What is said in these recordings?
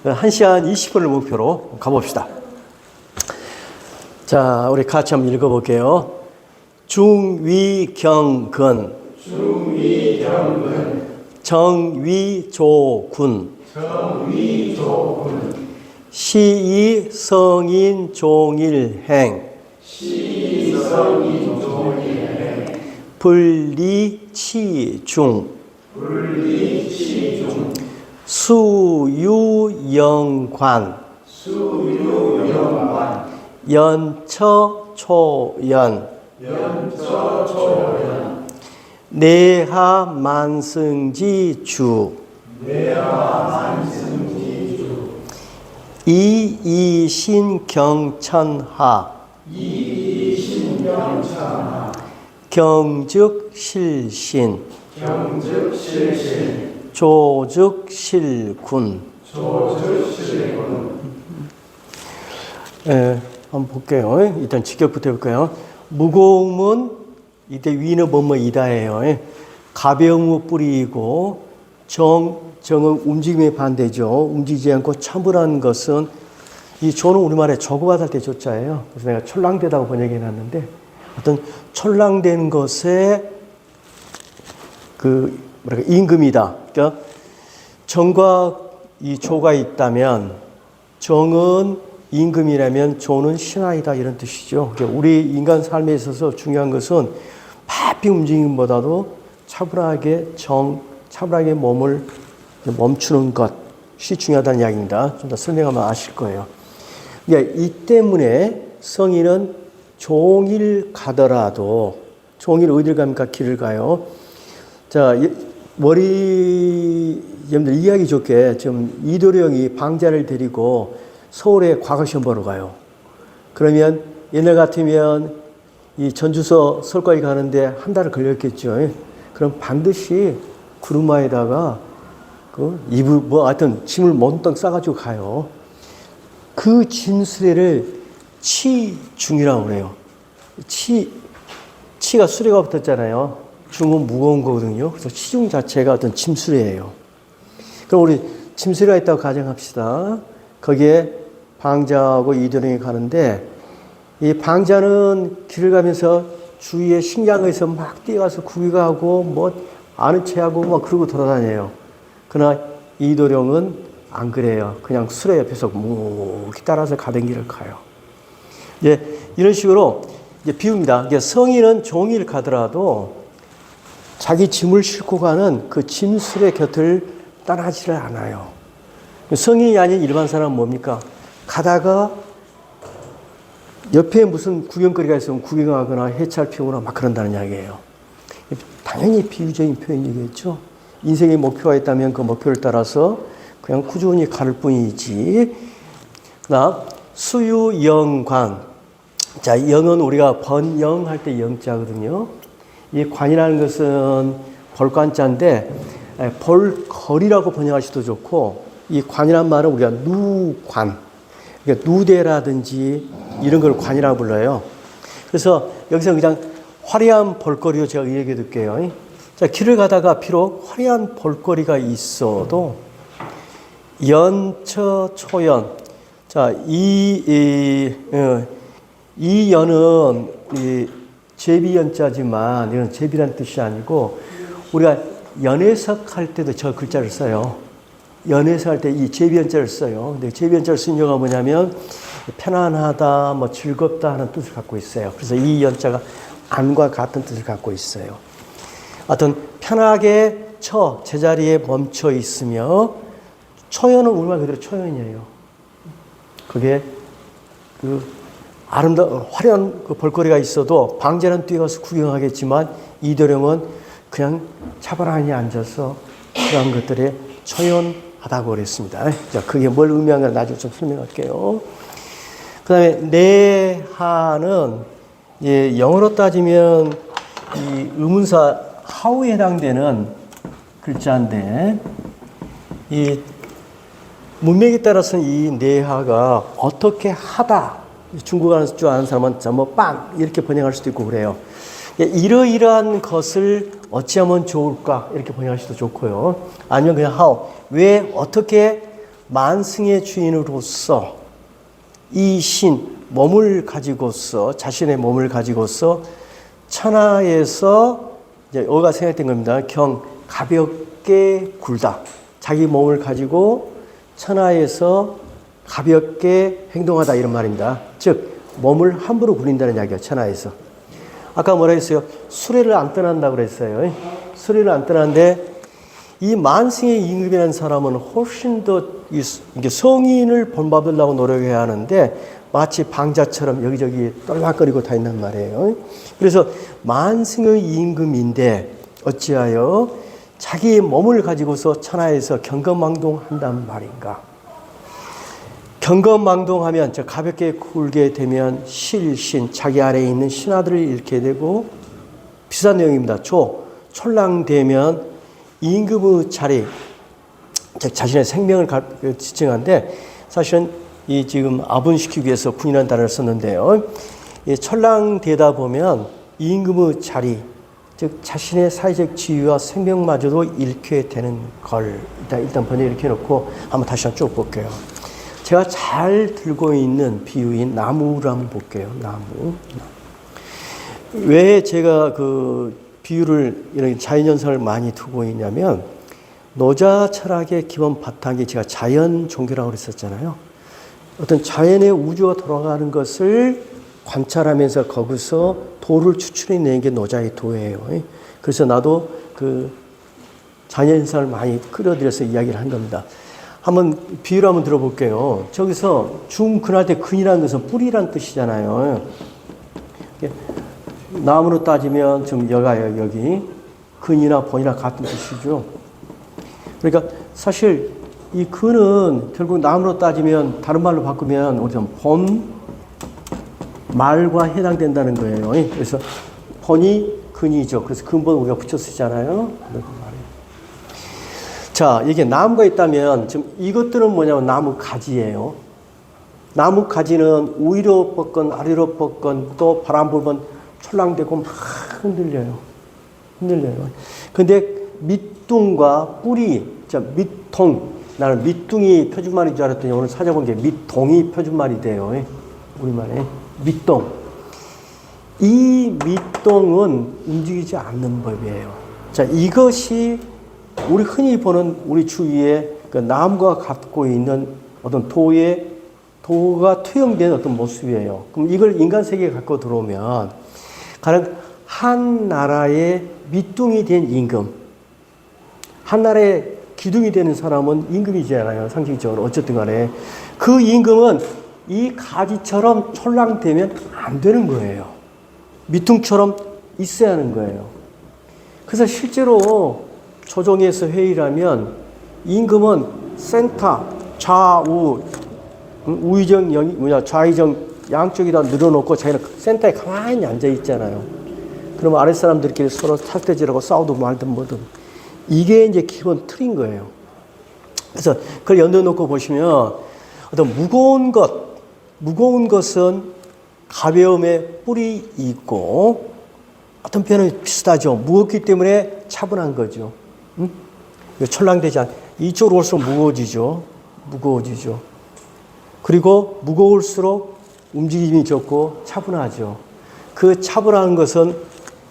1시간 20분을 목표로 가봅시다. 자, 우리 같이 한번 읽어볼게요. 중위경근, 정위조군, 시의성인종일행, 분리치중, 수유영관, 연처초연, 내하만승지주, 이이신경천하, 경즉실신, 조즉실군. 한번 볼게요. 일단 직역부터 해볼까요? 무거움은 이때 위는 뭐뭐 이다예요. 가벼움을 뿌리고 정은 움직임의 반대죠. 움직이지 않고 차분한 것은 이 조는 우리말에 조급하다 때 조자예요. 그래서 내가 철랑되다고 번역해 놨는데 어떤 철랑된 것에 그 뭐랄까 임금이다. 그러니까 정과 이 조가 있다면 정은 임금이라면 조는 신하이다 이런 뜻이죠. 그러니까 우리 인간 삶에 있어서 중요한 것은 바삐 움직임보다도 차분하게 몸을 멈추는 것이 중요하다는 이야기입니다. 좀 더 설명하면 아실 거예요. 그러니까 이 때문에 성인은 종일 가더라도 종일 어딜 갑니까? 길을 가요. 자, 여러분들 이해하기 좋게 지금 이도령이 방자를 데리고 서울에 과거시험 보러 가요. 그러면 옛날 같으면 이 전주서 서울까지 가는데 한 달을 걸렸겠죠. 그럼 반드시 구루마에다가 하여튼 짐을 몬떡 싸가지고 가요. 그 짐수레를 치중이라고 그래요. 치가 수레가 붙었잖아요. 중은 무거운 거거든요. 그래서 치중 자체가 어떤 짐수레예요. 그럼 우리 짐수레가 있다고 가정합시다. 거기에 방자하고 이도령이 가는데 이 방자는 길을 가면서 주위에 식량에서 막 뛰어가서 구경하고 뭐 아는 체하고 막 그러고 돌아다녀요. 그러나 이도령은 안 그래요. 그냥 수레 옆에서 묵 따라서 가던 길을 가요. 이런 식으로 비웁니다. 성인은 종일 가더라도 자기 짐을 싣고 가는 그 짐수레 곁을 떠나지를 않아요. 성인이 아닌 일반 사람은 뭡니까? 가다가 옆에 무슨 구경거리가 있으면 구경하거나 해찰 피우거나 막 그런다는 이야기예요. 당연히 비유적인 표현이겠죠. 인생의 목표가 있다면 그 목표를 따라서 그냥 꾸준히 갈 뿐이지. 그다음 수유영관. 자, 영은 우리가 번영할 때 영자거든요. 이 관이라는 것은 벌관자인데 볼거리라고 번역하셔도 좋고 이 관이란 말은 우리가 누관, 그러니까 누대라든지 이런 걸 관이라고 불러요. 그래서 여기서 그냥 화려한 볼거리로 제가 얘기해 줄게요. 자, 길을 가다가 비록 화려한 볼거리가 있어도 연처초연. 자, 이 연은 제비연자지만 이건 제비란 뜻이 아니고 우리가 연회석 할 때도 저 글자를 써요. 연회석 할 때 이 제비연자를 써요. 근데 제비연자를 쓴 이유가 뭐냐면 편안하다, 뭐 즐겁다 하는 뜻을 갖고 있어요. 그래서 이 연자가 안과 같은 뜻을 갖고 있어요. 하여튼 편하게 제자리에 멈춰 있으며 초연은 우리말 그대로 초연이에요. 그게 화려한 볼거리가 있어도 방자는 뛰어가서 구경하겠지만 이도령은 그냥 차분하게 앉아서 그런 것들에 초연하다고 그랬습니다. 자, 그게 뭘 의미하는가 나중에 좀 설명할게요. 그 다음에 내하는 영어로 따지면 이 의문사 how에 해당되는 글자인데 이 문맥에 따라서는 이 내하가 어떻게 하다 중국어 하는 줄 아는 사람은 뭐 빵 이렇게 번역할 수도 있고 그래요. 이러이러한 것을 어찌하면 좋을까 이렇게 번역할 수도 좋고요. 아니면 그냥 how 왜 어떻게 만승의 주인으로서 이 신, 몸을 가지고서, 자신의 몸을 가지고서 천하에서, 이제 어가 생각된 겁니다. 가볍게 굴다. 자기 몸을 가지고 천하에서 가볍게 행동하다 이런 말입니다. 즉 몸을 함부로 굴린다는 이야기예요. 천하에서. 아까 뭐라 했어요? 수레를 안 떠난다고 그랬어요. 수레를 안 떠나는데 이 만승의 임금이라는 사람은 훨씬 더 이게 성인을 본받으려고 노력해야 하는데 마치 방자처럼 여기저기 떨락거리고 다닌단 말이에요. 그래서 만승의 임금인데 어찌하여 자기의 몸을 가지고서 천하에서 경거망동한단 말인가? 경거망동하면 저 가볍게 굴게 되면 실신, 자기 아래에 있는 신하들을 잃게 되고 비슷한 내용입니다. 촐랑되면 임금의 자리, 즉 자신의 생명을 지칭한데 사실은 이 지금 아분시키기 위해서 군이라는 단어를 썼는데요. 촐랑되다 보면 임금의 자리, 즉 자신의 사회적 지위와 생명마저도 잃게 되는 걸 일단 번역 이렇게 해놓고 한번 다시 한번 쭉 볼게요. 제가 잘 들고 있는 비유인 나무를 한번 볼게요. 나무. 왜 제가 그 비유를 이런 자연현상을 많이 두고 있냐면 노자 철학의 기본 바탕이 제가 자연 종교라고 그랬었잖아요. 어떤 자연의 우주가 돌아가는 것을 관찰하면서 거기서 도를 추출해내는 게 노자의 도예요. 그래서 나도 그 자연현상을 많이 끌어들여서 이야기를 한 겁니다. 한번 비유를 한번 들어볼게요. 저기서 중근할 근이라는 것은 뿌리란 뜻이잖아요. 나무로 따지면 좀 여기 근이나 본이나 같은 뜻이죠. 그러니까 사실 이 근은 결국 나무로 따지면 다른 말로 바꾸면 우리 본 말과 해당된다는 거예요. 그래서 본이 근이죠. 그래서 근본 우리가 붙여 쓰잖아요. 자, 이게 나무가 있다면 지금 이것들은 뭐냐면 나무 가지예요. 나무 가지는 위로 뻗건 아래로 뻗건 또 바람 불면 촐랑대고 막 흔들려요. 근데 밑둥과 뿌리, 밑동, 나는 밑둥이 표준말인 줄 알았더니 오늘 찾아본 게 밑동이 표준말이 돼요. 우리말에 밑동. 이 밑동은 움직이지 않는 법이에요. 자, 이것이 우리 흔히 보는 우리 주위에 그 나무가 갖고 있는 어떤 도가 투영된 어떤 모습이에요. 그럼 이걸 인간 세계에 갖고 들어오면 가령 한 나라의 밑둥이 된 임금, 한 나라의 기둥이 되는 사람은 임금이잖아요. 상징적으로 어쨌든 간에 그 임금은 이 가지처럼 촐랑되면 안 되는 거예요. 밑둥처럼 있어야 하는 거예요. 그래서 실제로 조정에서 회의를 하면 임금은 센터, 좌우, 좌의정 양쪽에다 늘어놓고 자기는 센터에 가만히 앉아 있잖아요. 그러면 아랫 사람들끼리 서로 탁대질하고 싸우든 말든 뭐든. 이게 이제 기본 틀인 거예요. 그래서 그걸 연대해 놓고 보시면 어떤 무거운 것은 가벼움에 뿔이 있고 어떤 편은 비슷하죠. 무겁기 때문에 차분한 거죠. 응? 촐랑되지 않. 이쪽으로 올수록 무거워지죠. 그리고 무거울수록 움직임이 적고 차분하죠. 그 차분한 것은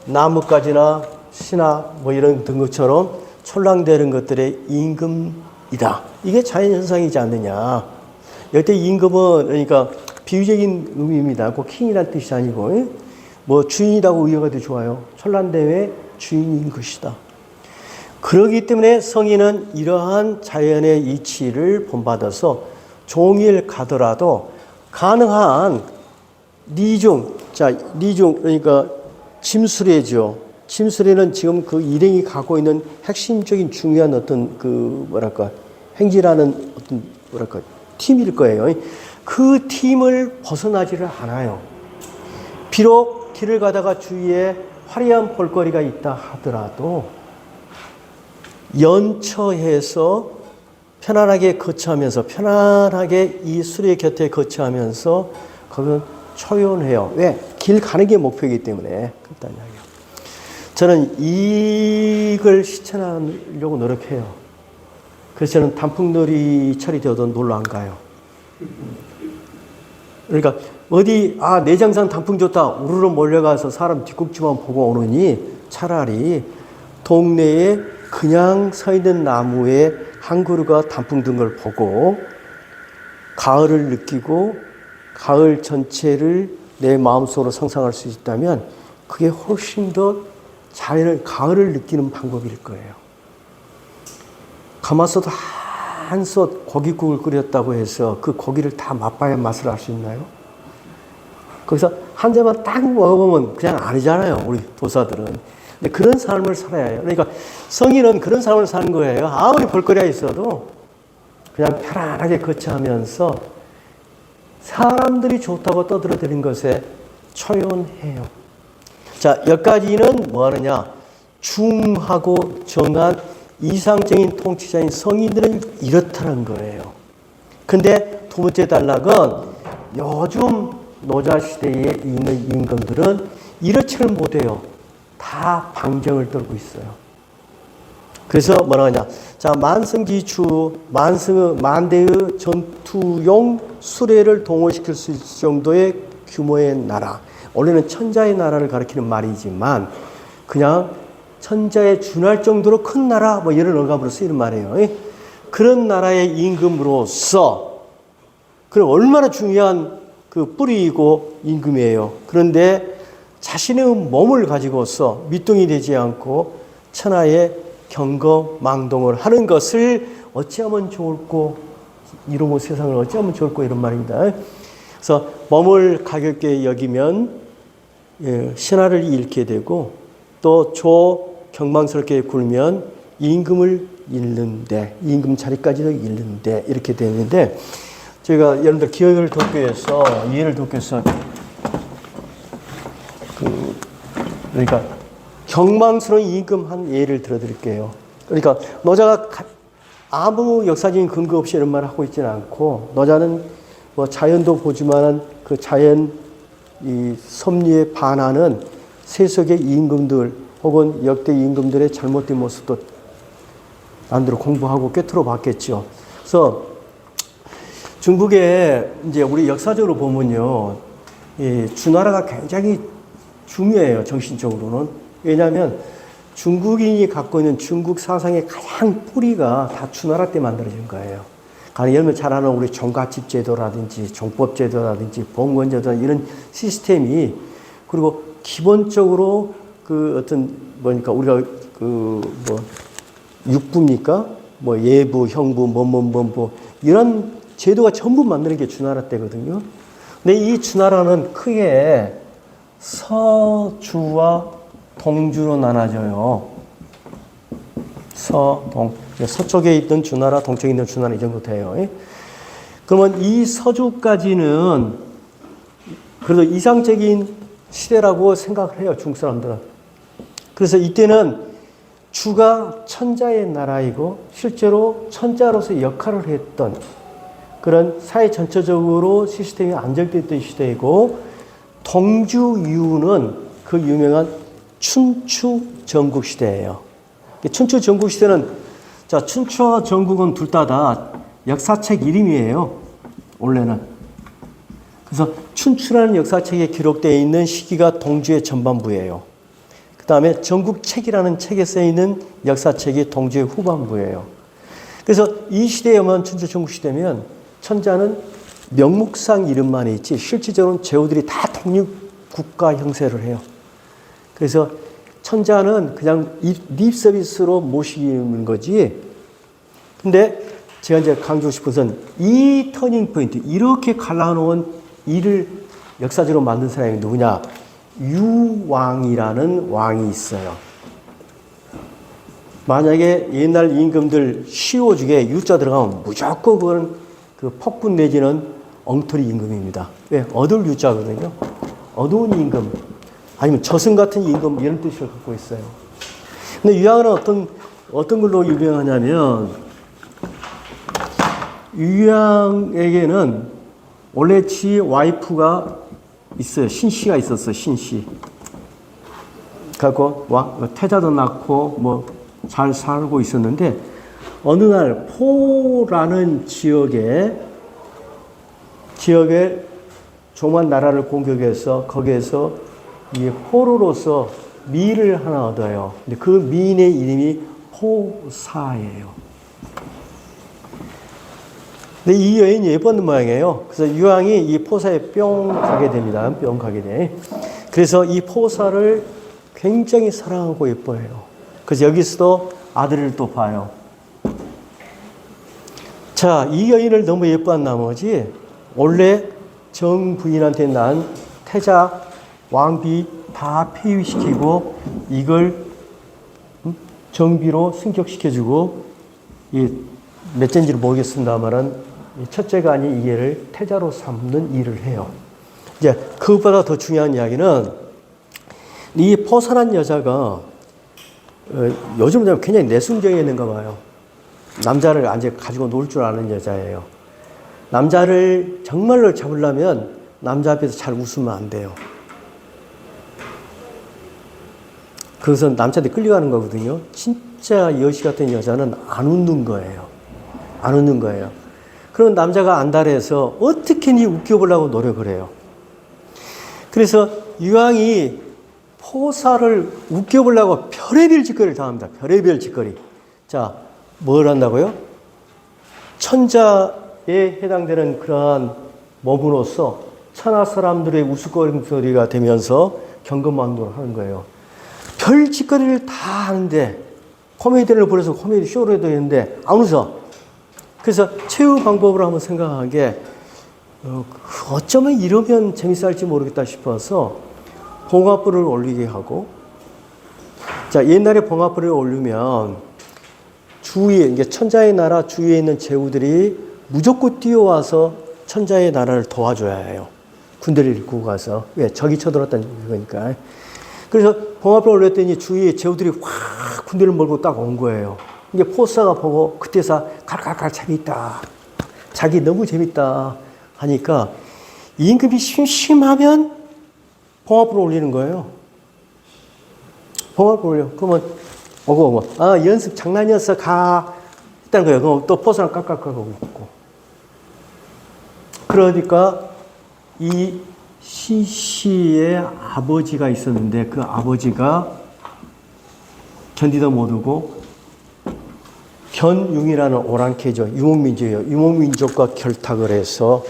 나뭇가지나 시나 뭐 이런 것처럼 촐랑되는 것들의 임금이다. 이게 자연현상이지 않느냐. 여태 임금은 그러니까 비유적인 의미입니다. 꼭 킹이라는 뜻이 아니고 뭐 주인이라고 이해가 좋아요. 촐랑됨의 주인인 것이다. 그렇기 때문에 성인은 이러한 자연의 이치를 본받아서 종일 가더라도 가능한 리중 그러니까 짐수레죠. 짐수레는 지금 그 일행이 갖고 있는 핵심적인 중요한 어떤 행지라는 어떤 팀일 거예요. 그 팀을 벗어나지를 않아요. 비록 길을 가다가 주위에 화려한 볼거리가 있다 하더라도 연처해서 편안하게 거처하면서 편안하게 이 수레 곁에 거처하면서 거기는 초연해요. 왜? 길 가는 게 목표이기 때문에 그렇다는 이야기예요. 저는 이걸 실천하려고 노력해요. 그래서 저는 단풍놀이철이 되어도 놀러 안 가요. 그러니까 어디 내장산 단풍 좋다 우르르 몰려가서 사람 뒷꼭지만 보고 오느니 차라리 동네에 그냥 서 있는 나무에 한 그루가 단풍 든 걸 보고 가을을 느끼고 가을 전체를 내 마음속으로 상상할 수 있다면 그게 훨씬 더 가을을 느끼는 방법일 거예요. 가마솥 한솥 고깃국을 끓였다고 해서 그 고기를 다 맛봐야 맛을 알 수 있나요? 거기서 한 잔만 딱 먹어보면 그냥 아니잖아요, 우리 도사들은. 근데 그런 삶을 살아야 해요. 그러니까 성인은 그런 삶을 사는 거예요. 아무리 볼거리가 있어도 그냥 편안하게 거처하면서 사람들이 좋다고 떠들어대는 것에 초연해요. 자, 여기까지는 뭐 하느냐? 중하고 정한 이상적인 통치자인 성인들은 이렇다는 거예요. 근데 두 번째 단락은 요즘 노자시대에 있는 임금들은 이렇지는 못해요. 다 방정을 떨고 있어요. 그래서 뭐라 하냐. 자, 만성기추, 만대의 전투용 수레를 동원시킬 수 있을 정도의 규모의 나라. 원래는 천자의 나라를 가리키는 말이지만 그냥 천자에 준할 정도로 큰 나라, 뭐 이런 어감으로 쓰이는 말이에요. 그런 나라의 임금으로서, 그럼 얼마나 중요한 그 뿌리이고 임금이에요. 그런데 자신의 몸을 가지고서 밑둥이 되지 않고 천하의 경거망동을 하는 것을 어찌하면 좋을꼬, 이러고 세상을 어찌하면 좋을꼬, 이런 말입니다. 그래서 몸을 가볍게 여기면 신하를 잃게 되고 또 경망스럽게 굴면 임금을 잃는데, 임금 자리까지도 잃는데, 이렇게 되는데, 제가 여러분들 기억을 돕기 위해서, 이해를 돕기 위해서, 그러니까 경망스러운 임금 한 예를 들어드릴게요. 그러니까 노자가 아무 역사적인 근거 없이 이런 말을 하고 있지는 않고, 노자는 뭐 자연도 보지만 그 자연 이 섭리에 반하는 세속의 임금들 혹은 역대 임금들의 잘못된 모습도 남대로 공부하고 꿰뚫어 봤겠죠. 그래서 중국에 이제 우리 역사적으로 보면요, 이 주나라가 굉장히 중요해요, 정신적으로는. 왜냐하면 중국인이 갖고 있는 중국 사상의 가장 뿌리가 다 주나라 때 만들어진 거예요. 예를 들면 잘 아는 우리 종갓집 제도라든지 종법 제도라든지 봉건 제도 이런 시스템이, 그리고 기본적으로 그 어떤 뭐니까 우리가 그 뭐 육부입니까? 뭐 예부, 형부, 뭐뭐 이런 제도가 전부 만드는 게 주나라 때거든요. 근데 이 주나라는 크게 서주와 동주로 나눠져요. 서쪽에 있던 주나라, 동쪽에 있는 주나라 이 정도 돼요. 그러면 이 서주까지는 그래도 이상적인 시대라고 생각을 해요, 중국 사람들은. 그래서 이때는 주가 천자의 나라이고 실제로 천자로서 역할을 했던 그런 사회 전체적으로 시스템이 안정됐던 시대이고, 동주 이후는 그 유명한 춘추 전국 시대예요. 춘추 전국 시대는, 자, 춘추와 전국은 둘 다 역사책 이름이에요, 원래는. 그래서 춘추라는 역사책에 기록되어 있는 시기가 동주의 전반부예요. 그 다음에 전국책이라는 책에 쓰여있는 역사책이 동주의 후반부예요. 그래서 이 시대에만 춘추 전국 시대면 천자는 명목상 이름만 있지 실질적으로는 제후들이 다 독립국가 형세를 해요. 그래서 천자는 그냥 립 서비스로 모시는 거지. 근데 제가 이제 강조하고 싶은 것은 이 터닝 포인트, 이렇게 갈라놓은 이를 역사적으로 만든 사람이 누구냐? 유왕이라는 왕이 있어요. 만약에 옛날 임금들 시호 중에 유자 들어가면 무조건 그건 그 폭군 내지는 엉터리 임금입니다. 왜? 어두울 유자거든요. 어두운 임금, 아니면 저승 같은 임금, 이런 뜻을 갖고 있어요. 근데 유양은 어떤 걸로 유명하냐면, 유양에게는 원래 지 와이프가 있어요. 신씨가 있었어요, 신씨. 그래갖고 태자도 낳고 뭐 잘 살고 있었는데, 어느 날 포라는 지역에 조그만 나라를 공격해서 거기에서 이 포로로서 미를 하나 얻어요. 근데 그 미인의 이름이 포사예요. 근데 이 여인이 예뻤는 모양이에요. 그래서 유황이 이 포사에 뿅 가게 됩니다. 뿅 가게 돼. 그래서 이 포사를 굉장히 사랑하고 예뻐해요. 그래서 여기서도 아들을 또 봐요. 자, 이 여인을 너무 예뻐한 나머지 원래 정 부인한테 난 태자 왕비 다 폐위시키고 이걸 정비로 승격시켜주고 이 몇째인지를 모르겠습니다만은 첫째가 아닌 이 애를 태자로 삼는 일을 해요. 이제 그것보다 더 중요한 이야기는 이 포산한 여자가 요즘은 굉장히 내숭정이 있는가 봐요. 남자를 완전히 가지고 놀 줄 아는 여자예요. 남자를 정말로 잡으려면 남자 앞에서 잘 웃으면 안 돼요. 그것은 남자한테 끌려가는 거거든요. 진짜 여시 같은 여자는 안 웃는 거예요. 안 웃는 거예요. 그럼 남자가 안달해서 어떻게니 웃겨보려고 노력을 해요. 그래서 유황이 포사를 웃겨보려고 별의별 짓거리를 당합니다. 별의별 짓거리. 자, 뭘 한다고요? 천자에 해당되는 그러한 몸으로서 천하 사람들의 우스갯소리가 되면서 경건망도를 하는 거예요. 별 짓거리를 다 하는데 코미디를 벌여서 코미디 쇼를 해도 되는데 안 웃어. 그래서 최후 방법으로 한번 생각한 게 어쩌면 이러면 재밌을지 모르겠다 싶어서 봉화불을 올리게 하고, 자, 옛날에 봉화불을 올리면 주위에, 이게 천자의 나라 주위에 있는 제후들이 무조건 뛰어와서 천자의 나라를 도와줘야 해요. 군대를 이끌고 가서. 왜? 적이 쳐들어왔다는 거니까. 그래서 봉화불을 올렸더니 주위에 제후들이 확 군대를 몰고 딱 온 거예요. 이게 포사가 보고 그때서 칼칼칼 재밌다. 자기 너무 재밌다 하니까 임금이 심심하면 봉화불을 올리는 거예요. 봉화불 올려. 그러면 오고 아, 연습 장난이었어 가 했다는 거예요. 그럼 또 포사랑 깍깍깍 웃고. 그러니까 이 시시의 아버지가 있었는데 그 아버지가 견디다 못하고 견융이라는 오랑캐죠. 유목민족이에요. 유목민족과 결탁을 해서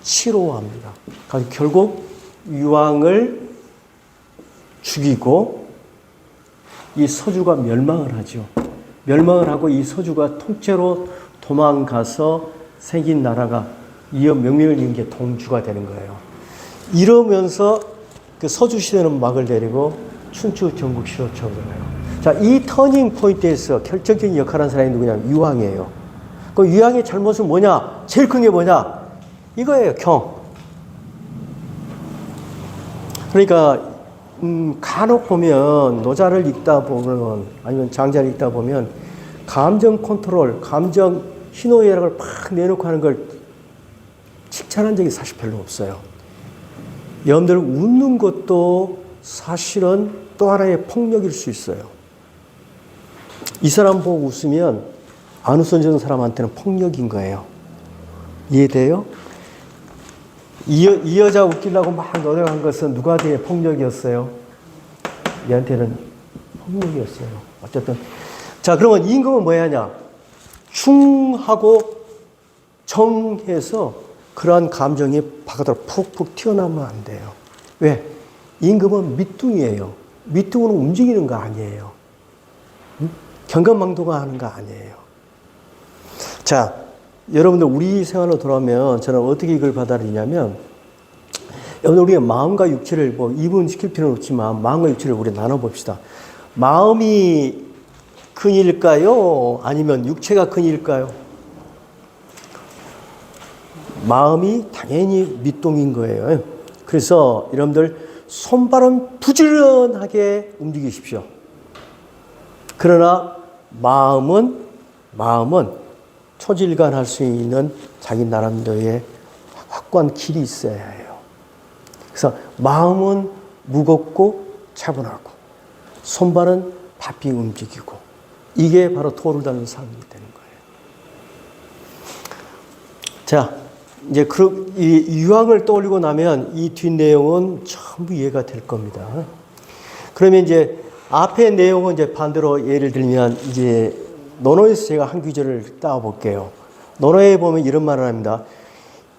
치로합니다. 그래서 결국 유황을 죽이고 이 서주가 멸망을 하죠. 멸망을 하고 이 서주가 통째로 도망가서 생긴 나라가 명명을 이은 게 동주가 되는 거예요. 이러면서 그 서주 시대는 막을 내리고 춘추 전국시로 접어들어요. 자, 이 터닝 포인트에서 결정적인 역할을 한 사람이 누구냐면 유황이에요. 그 유황의 잘못은 뭐냐? 제일 큰 게 뭐냐? 이거예요, 경. 그러니까 간혹 보면 노자를 읽다 보면 아니면 장자를 읽다 보면 감정 컨트롤, 감정 희노애락을 팍 내놓고 하는 걸 칭찬한 적이 사실 별로 없어요. 여러분들 웃는 것도 사실은 또 하나의 폭력일 수 있어요. 이 사람 보고 웃으면 안 웃어주는 사람한테는 폭력인 거예요. 이해돼요? 이 여자 웃기려고 막 노력한 것은 누구한테의 폭력이었어요? 얘한테는 폭력이었어요. 어쨌든. 자, 그러면 임금은 뭐 해야 하냐? 충하고 정해서 그러한 감정이 바깥으로 푹푹 튀어나오면 안 돼요. 왜? 임금은 밑둥이에요. 밑둥으로 움직이는 거 아니에요. 경건망도가 하는 거 아니에요. 자, 여러분들 우리 생활로 돌아오면 저는 어떻게 이걸 받아들이냐면, 여러분 우리가 마음과 육체를 뭐 이분시킬 필요는 없지만 마음과 육체를 우리 나눠봅시다. 마음이 근일까요? 아니면 육체가 근일까요? 마음이 당연히 밑동인 거예요. 그래서 여러분들 손발은 부지런하게 움직이십시오. 그러나 마음은 초질간할 수 있는 자기 나름대로의 확고한 길이 있어야 해요. 그래서 마음은 무겁고 차분하고 손발은 바삐 움직이고 이게 바로 도를 닦는 삶이 되는 거예요. 자, 이제 이 유황을 떠올리고 나면 이 뒷 내용은 전부 이해가 될 겁니다. 그러면 이제 앞의 내용은 이제 반대로 예를 들면 이제 논어에서 제가 한 구절을 따와 볼게요. 논어에 보면 이런 말을 합니다.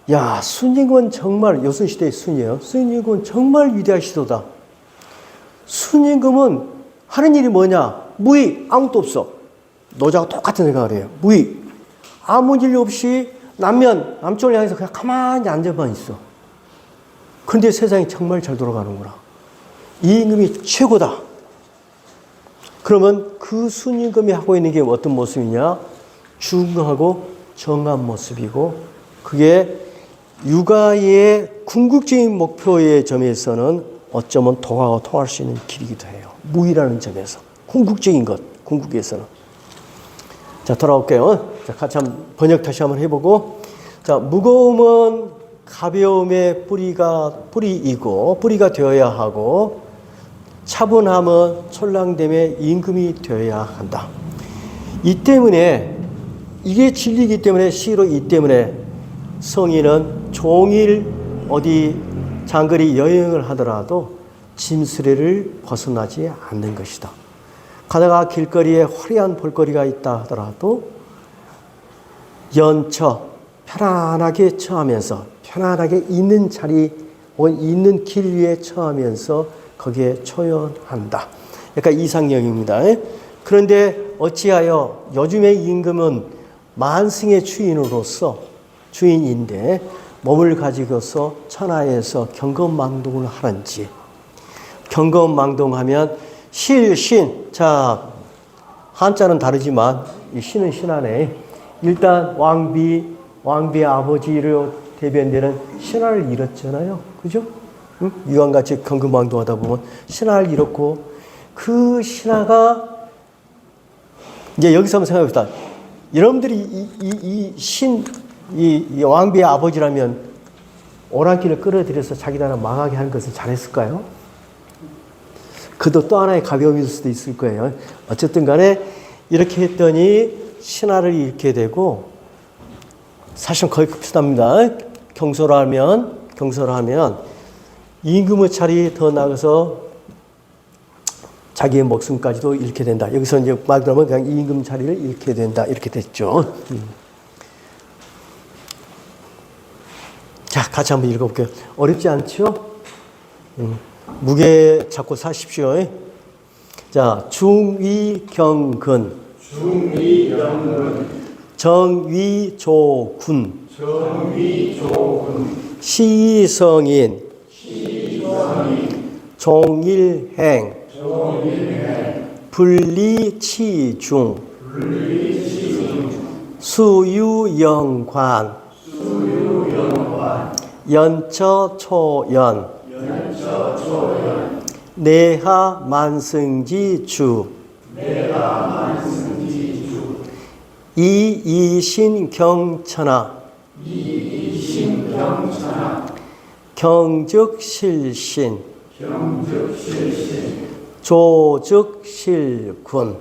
야, 순임금은 정말 여순시대의 순이에요. 순임금은 정말 위대하시도다. 순임금은 하는 일이 뭐냐? 무의, 아무것도 없어. 노자가 똑같은 생각을 해요. 무의. 아무 일 없이 남쪽을 향해서 그냥 가만히 앉아만 있어. 그런데 세상이 정말 잘 돌아가는구나. 이 임금이 최고다. 그러면 그 순임금이 하고 있는 게 어떤 모습이냐? 중하고 정한 모습이고, 그게 육아의 궁극적인 목표의 점에서는 어쩌면 동화와 통할 수 있는 길이기도 해요. 무의라는 점에서. 궁극적인 것, 궁극에서는. 자, 돌아올게요. 자, 같이 한번 번역 다시 한번 해보고. 자, 무거움은 가벼움의 뿌리이고, 뿌리가 되어야 하고, 차분함은 촐랑됨의 임금이 되어야 한다. 이 때문에, 이게 진리이기 때문에, 시로 이 때문에 성인은 종일 어디 장거리 여행을 하더라도 짐수레를 벗어나지 않는 것이다. 가다가 길거리에 화려한 볼거리가 있다 하더라도 연처, 편안하게 처하면서, 편안하게 있는 자리, 있는 길 위에 처하면서 거기에 초연한다. 약간 이상형입니다. 그런데 어찌하여 요즘의 임금은 만승의 주인인데 몸을 가지고서 천하에서 경거망동을 하는지. 경거망동하면 신. 자, 한자는 다르지만 이 신은 신하네. 일단 왕비의 아버지로 대변되는 신하를 잃었잖아요. 그죠? 응? 유황같이 경거망동하다 보면 신하를 잃었고, 그 신하가 이제 여기서 한번 생각해 봅시다. 여러분들이 이 왕비의 아버지라면 오랑캐를 끌어들여서 자기 나라 망하게 하는 것을 잘했을까요? 그도 또 하나의 가벼움일 수도 있을 거예요. 어쨌든 간에 이렇게 했더니 신하를 잃게 되고, 사실은 거의 비슷합니다. 경솔하면 임금의 차리 더 나가서 자기의 목숨까지도 잃게 된다. 여기서 이제 말 그러면 그냥 임금 자리를 잃게 된다. 이렇게 됐죠. 자, 같이 한번 읽어볼게요. 어렵지 않죠? 무게 잡고 사십시오. 자, 중위경근. 정위조군. 시성인. 종일행. 분리치중. 수유영관. 연처초연. 내하만승지주. 이이신경천하. 경즉실신. 조즉실군.